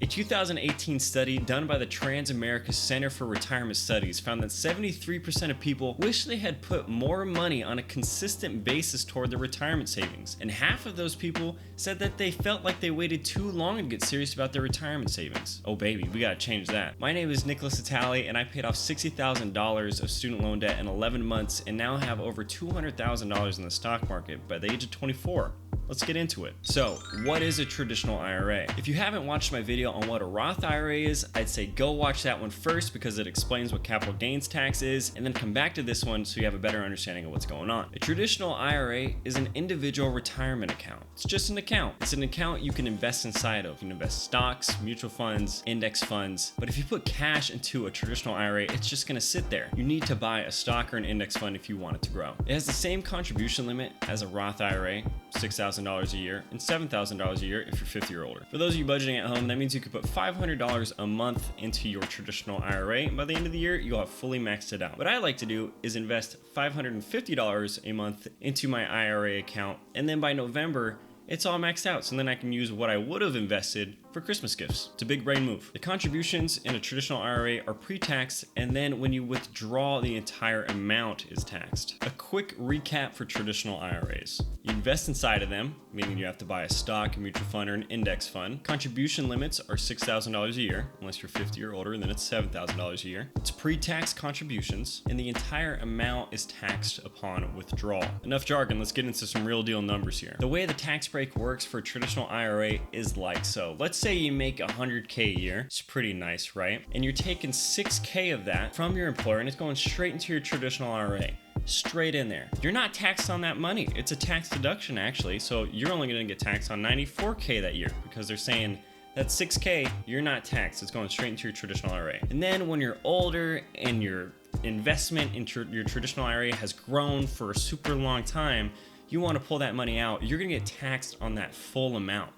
A 2018 study done by the Trans-America Center for Retirement Studies found that 73% of people wish they had put more money on a consistent basis toward their retirement savings, and half of those people said that they felt like they waited too long to get serious about their retirement savings. Oh baby, we gotta change that. My name is Nickolas, Natali, and I paid off $60,000 of student loan debt in 11 months and now have over $200,000 in the stock market by the age of 24. Let's get into it. So, what is a traditional IRA? If you haven't watched my video on what a Roth IRA is, I'd say go watch that one first because it explains what capital gains tax is, and then come back to this one so you have a better understanding of what's going on. A traditional IRA is an individual retirement account. It's just an account. It's an account you can invest inside of. You can invest stocks, mutual funds, index funds, but if you put cash into a traditional IRA, it's just gonna sit there. You need to buy a stock or an index fund if you want it to grow. It has the same contribution limit as a Roth IRA, $6,000 a year, and $7,000 a year if you're 50 or older. For those of you budgeting at home, that means you could put $500 a month into your traditional IRA, and by the end of the year, you'll have fully maxed it out. What I like to do is invest $550 a month into my IRA account, and then by November, it's all maxed out, so then I can use what I would have invested for Christmas gifts. It's a big brain move. The contributions in a traditional IRA are pre-taxed, and then when you withdraw, the entire amount is taxed. A quick recap for traditional IRAs. You invest inside of them, meaning you have to buy a stock, a mutual fund, or an index fund. Contribution limits are $6,000 a year, unless you're 50 or older, and then it's $7,000 a year. It's pre-tax contributions, and the entire amount is taxed upon withdrawal. Enough jargon, let's get into some real deal numbers here. The way the tax break works for a traditional IRA is like so. Let's say you make $100K a year. It's pretty nice, right? And you're taking $6K of that from your employer, and it's going straight into your traditional IRA. Straight in there. You're not taxed on that money. It's a tax deduction actually, so you're only going to get taxed on $94K that year because they're saying that $6K, you're not taxed. It's going straight into your traditional IRA. And then when you're older and your investment into your traditional IRA has grown for a super long time, you want to pull that money out, you're going to get taxed on that full amount.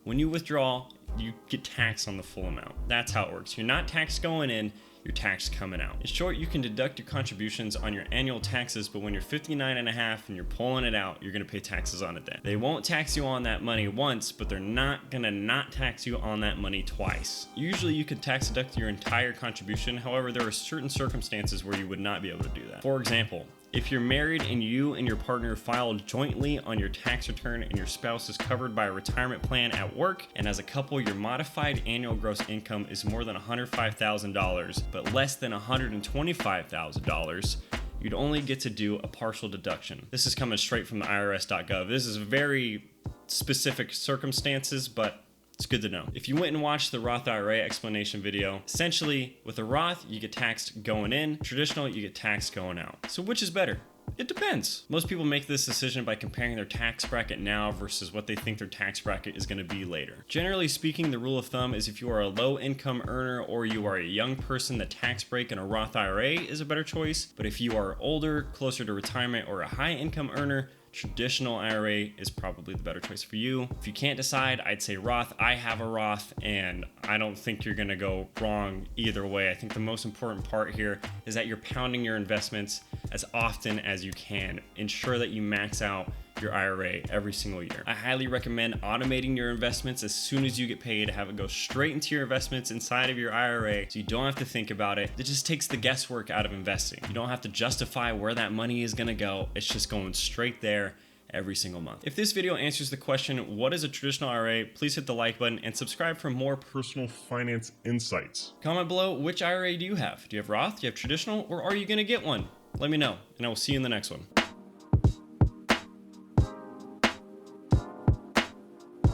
When you withdraw, you get taxed on the full amount. That's how it works. You're not taxed going in, you're taxed coming out. In short, you can deduct your contributions on your annual taxes, but when you're 59 and a half and you're pulling it out, you're gonna pay taxes on it then. They won't tax you on that money once, but they're not gonna not tax you on that money twice. Usually you can tax deduct your entire contribution. However, there are certain circumstances where you would not be able to do that. For example, if you're married and you and your partner filed jointly on your tax return and your spouse is covered by a retirement plan at work, and as a couple your modified annual gross income is more than $105,000 but less than $125,000, you'd only get to do a partial deduction. This is coming straight from the IRS.gov. This is very specific circumstances, but it's good to know. If you went and watched the Roth IRA explanation video, essentially with a Roth, you get taxed going in. Traditional, you get taxed going out. So which is better? It depends. Most people make this decision by comparing their tax bracket now versus what they think their tax bracket is going to be later. Generally speaking, the rule of thumb is if you are a low income earner or you are a young person, the tax break in a Roth IRA is a better choice. But if you are older, closer to retirement, or a high income earner, traditional IRA is probably the better choice for you. If you can't decide, I'd say Roth. I have a Roth, and I don't think you're gonna go wrong either way. I think the most important part here is that you're pounding your investments as often as you can. Ensure that you max out your IRA every single year. I highly recommend automating your investments as soon as you get paid. Have it go straight into your investments inside of your IRA so you don't have to think about it. It just takes the guesswork out of investing. You don't have to justify where that money is gonna go. It's just going straight there every single month. If this video answers the question, what is a traditional IRA, please hit the like button and subscribe for more personal finance insights. Comment below, which IRA do you have? Do you have Roth? Do you have traditional? Or are you gonna get one? Let me know, and I will see you in the next one.